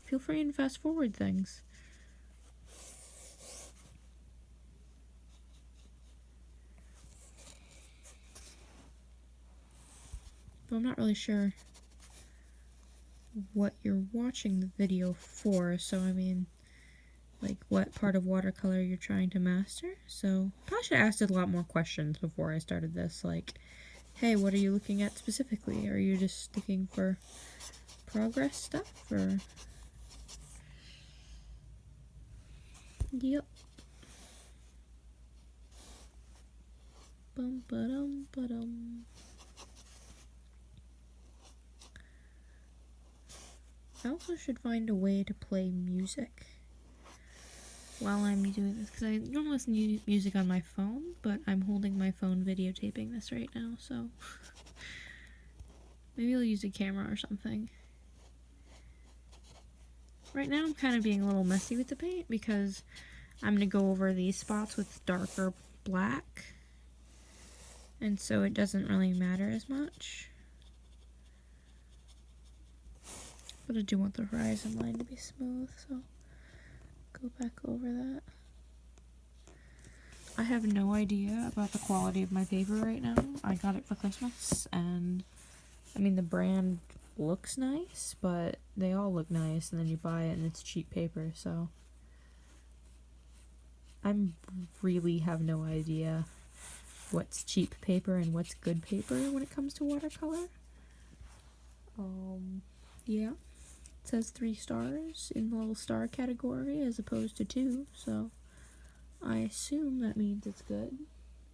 feel free and fast forward things. But I'm not really sure what you're watching the video for, so I mean, like what part of watercolor you're trying to master. So I should have asked a lot more questions before I started this, like, hey, what are you looking at specifically? Are you just looking for progress stuff, or... Yep. Bum ba dum ba dum. I also should find a way to play music while I'm doing this, because I normally listen to music on my phone, but I'm holding my phone videotaping this right now, so maybe I'll use a camera or something. Right now I'm kind of being a little messy with the paint because I'm going to go over these spots with darker black, and so it doesn't really matter as much. But I do want the horizon line to be smooth, so go back over that. I have no idea about the quality of my paper right now. I got it for Christmas, and I mean, the brand looks nice, but they all look nice, and then you buy it and it's cheap paper, so I really have no idea what's cheap paper and what's good paper when it comes to watercolor. Yeah. It says 3 stars in the little star category as opposed to 2, so I assume that means it's good,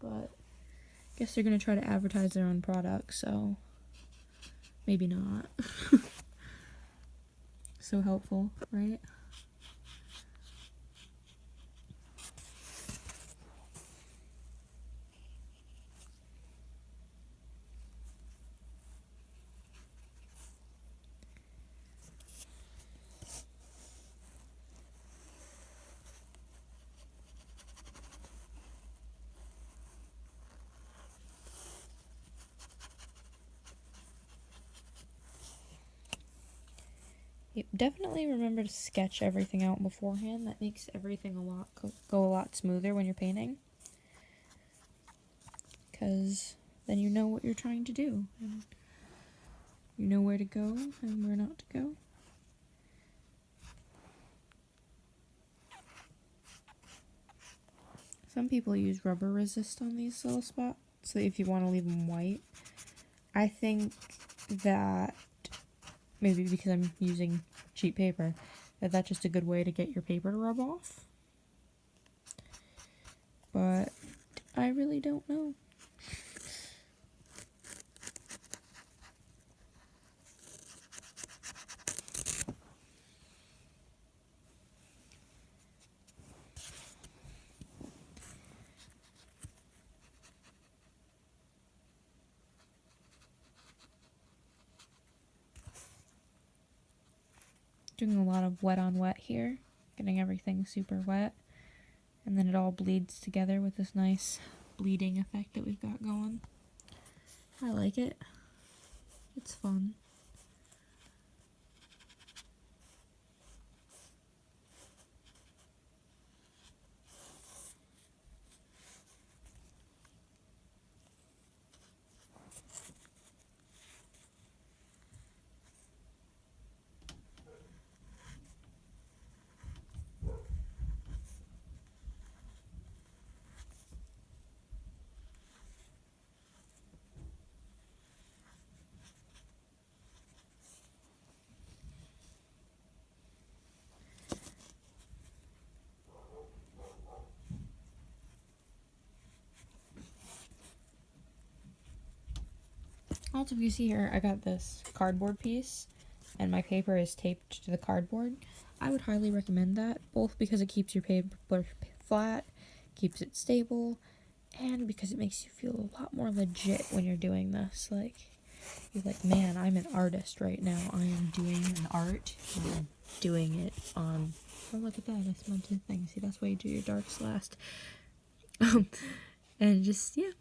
but I guess they're going to try to advertise their own product, so maybe not. So helpful, right? Yep, definitely remember to sketch everything out beforehand. That makes everything go a lot smoother when you're painting, because then you know what you're trying to do, and you know where to go and where not to go. Some people use rubber resist on these little spots, so if you want to leave them white. I think that, maybe because I'm using cheap paper, that's just a good way to get your paper to rub off. But I really don't know. Doing a lot of wet on wet here, getting everything super wet, and then it all bleeds together with this nice bleeding effect that we've got going. I like it. It's fun. Also, if you see here, I got this cardboard piece, and my paper is taped to the cardboard. I would highly recommend that, both because it keeps your paper flat, keeps it stable, and because it makes you feel a lot more legit when you're doing this. Like, you're like, man, I'm an artist right now. I am doing an art, and I'm doing it on... Oh, look at that, I smelled 2 things. See, that's why you do your darks last. And just, yeah,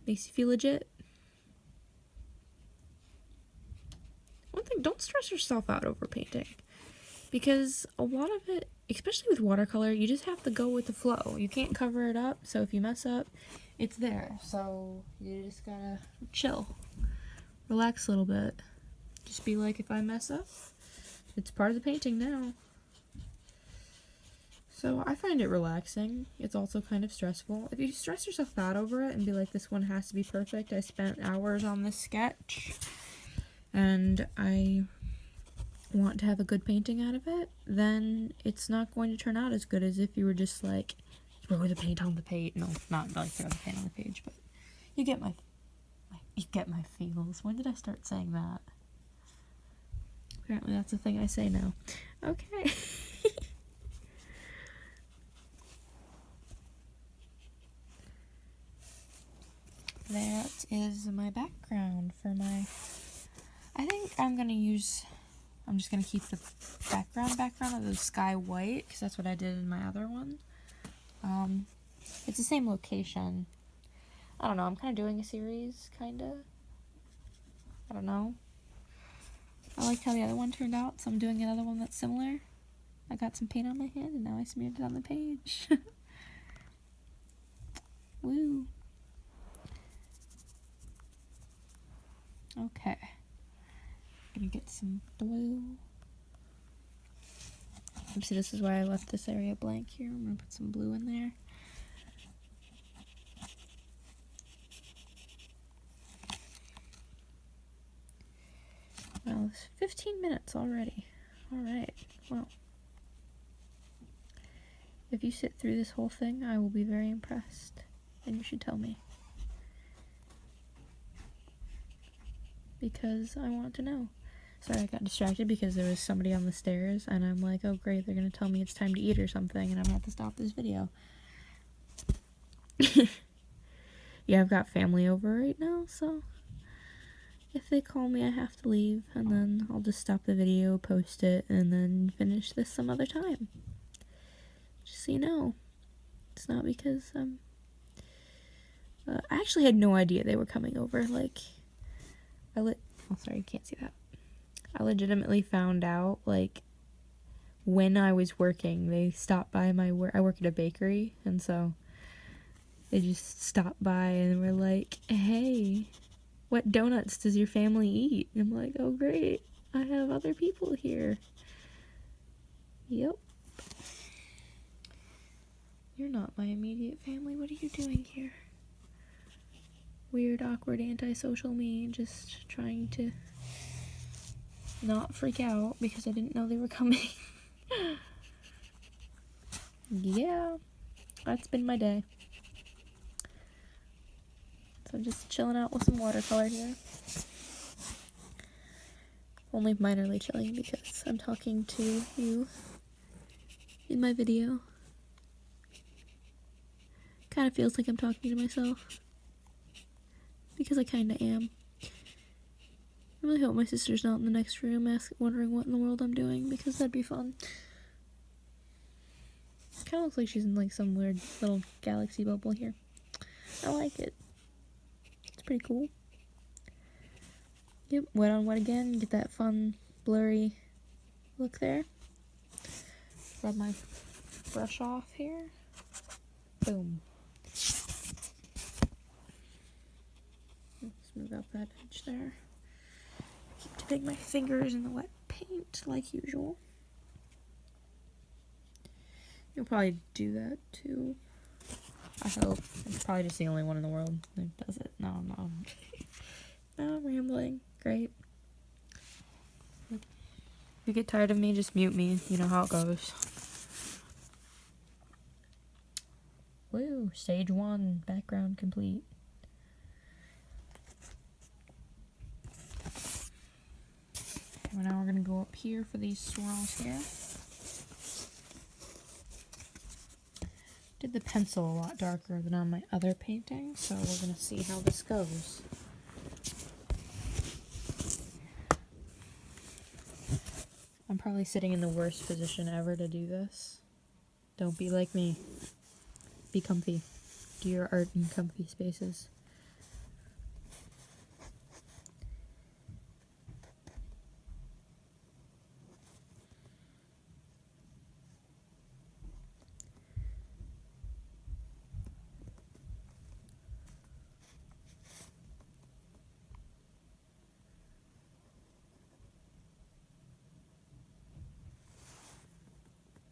makes you feel legit. One thing don't stress yourself out over painting. Because a lot of it, especially with watercolor, you just have to go with the flow. You can't cover it up, so if you mess up, it's there. So you just gotta chill. Relax a little bit. Just be like, if I mess up, it's part of the painting now. So I find it relaxing. It's also kind of stressful. If you stress yourself out over it and be like, this one has to be perfect, I spent hours on this sketch, and I want to have a good painting out of it, then it's not going to turn out as good as if you were just like, throw the paint on the page. No, not like throw the paint on the page, but you get my feels. When did I start saying that? Apparently that's a thing I say now. Okay. That is my background for my, I think I'm just gonna keep the background of the sky white, because that's what I did in my other one. It's the same location. I don't know, I'm kind of doing a series, kind of. I don't know. I liked how the other one turned out, so I'm doing another one that's similar. I got some paint on my hand, and now I smeared it on the page. Woo. Okay. Gonna get some blue. See, this is why I left this area blank here. I'm gonna put some blue in there. Well, it's 15 minutes already. Alright, well. If you sit through this whole thing, I will be very impressed. And you should tell me. Because I want to know. Sorry, I got distracted because there was somebody on the stairs, and I'm like, oh great, they're gonna tell me it's time to eat or something, and I'm gonna have to stop this video. Yeah, I've got family over right now, so if they call me, I have to leave, and then I'll just stop the video, post it, and then finish this some other time. Just so you know. It's not because I actually had no idea they were coming over. Like, oh, sorry, you can't see that. I legitimately found out, like, when I was working, they stopped by my work. I work at a bakery, and so they just stopped by and were like, hey, what donuts does your family eat? And I'm like, oh great, I have other people here. Yep. You're not my immediate family. What are you doing here? Weird, awkward, antisocial me, just trying to not freak out because I didn't know they were coming. Yeah, that's been my day. So just chilling out with some watercolor here. Only minorly chilling because I'm talking to you in my video. Kind of feels like I'm talking to myself. Because I kind of am. I really hope my sister's not in the next room wondering what in the world I'm doing, because that'd be fun. Kind of looks like she's in like some weird little galaxy bubble here. I like it. It's pretty cool. Yep, wet on wet again. Get that fun, blurry look there. Rub my brush off here. Boom. Let's move out that edge there. Keep dipping my fingers in the wet paint like usual. You'll probably do that too. I hope. I'm probably just the only one in the world that does it. No, no. No, I'm rambling. Great. If you get tired of me, just mute me. You know how it goes. Woo, stage 1, background complete. And now we're gonna go up here for these swirls here. Did the pencil a lot darker than on my other painting, so we're gonna see how this goes. I'm probably sitting in the worst position ever to do this. Don't be like me. Be comfy. Do your art in comfy spaces.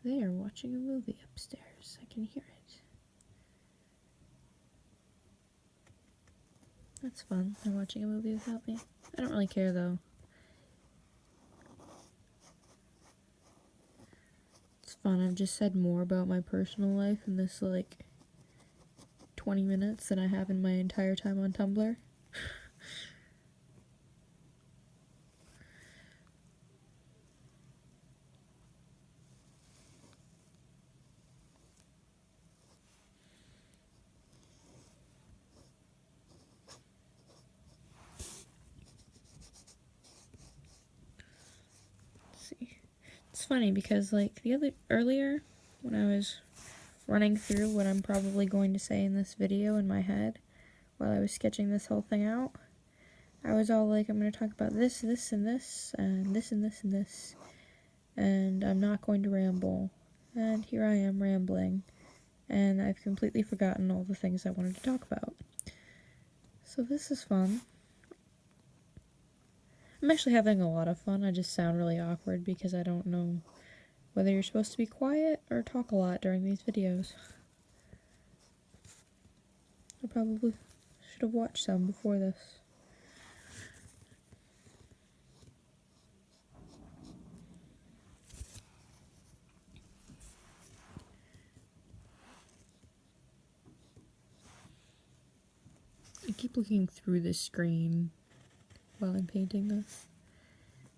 They are watching a movie upstairs. I can hear it. That's fun. They're watching a movie without me. I don't really care though. It's fun. I've just said more about my personal life in this like 20 minutes than I have in my entire time on Tumblr. It's funny because like earlier when I was running through what I'm probably going to say in this video in my head while I was sketching this whole thing out, I was all like, I'm going to talk about this, this, and this, and this, and this, and this, and I'm not going to ramble. And here I am rambling, and I've completely forgotten all the things I wanted to talk about. So this is fun. I'm actually having a lot of fun. I just sound really awkward because I don't know whether you're supposed to be quiet or talk a lot during these videos. I probably should have watched some before this. I keep looking through the screen while I'm painting this.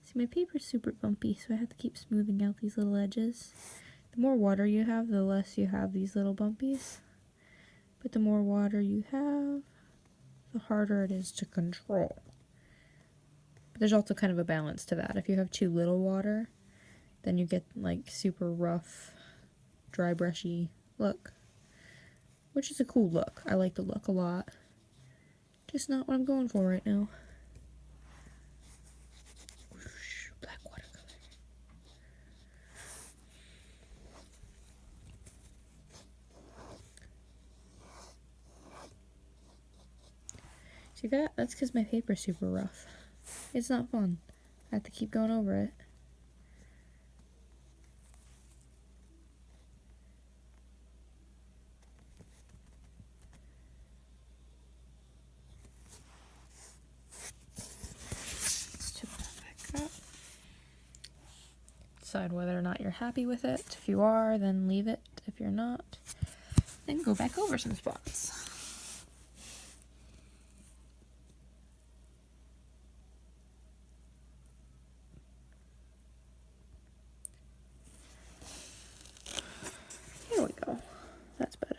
See, my paper's super bumpy, so I have to keep smoothing out these little edges. The more water you have, the less you have these little bumpies. But the more water you have, the harder it is to control. But there's also kind of a balance to that. If you have too little water, then you get like super rough, dry brushy look. Which is a cool look. I like the look a lot. Just not what I'm going for right now. Black watercolor. See that? That's because my paper's super rough. It's not fun. I have to keep going over it. Let's tip that back up. Decide whether or not you're happy with it. If you are, then leave it. If you're not, then go back over some spots. Here we go. That's better.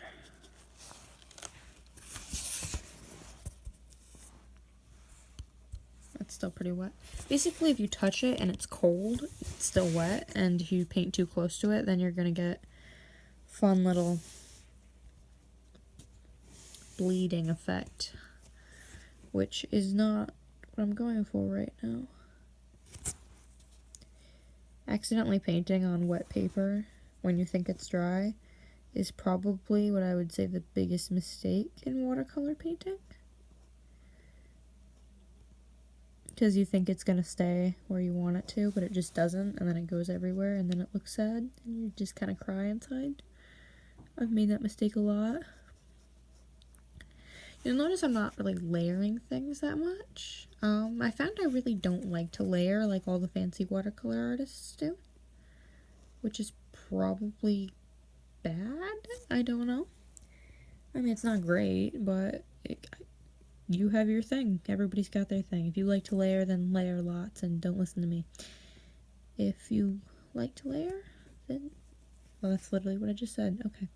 It's still pretty wet. Basically, if you touch it and it's cold, it's still wet, and if you paint too close to it, then you're gonna get fun little bleeding effect, which is not what I'm going for right now. Accidentally painting on wet paper when you think it's dry is probably what I would say the biggest mistake in watercolor painting. Because you think it's going to stay where you want it to, but it just doesn't, and then it goes everywhere, and then it looks sad, and you just kind of cry inside. I've made that mistake a lot. You'll notice I'm not really layering things that much. I found I really don't like to layer like all the fancy watercolor artists do, which is probably bad. I don't know. I mean, it's not great, but you have your thing. Everybody's got their thing. If you like to layer, then layer lots and don't listen to me. If you like to layer, then... Well, that's literally what I just said. Okay.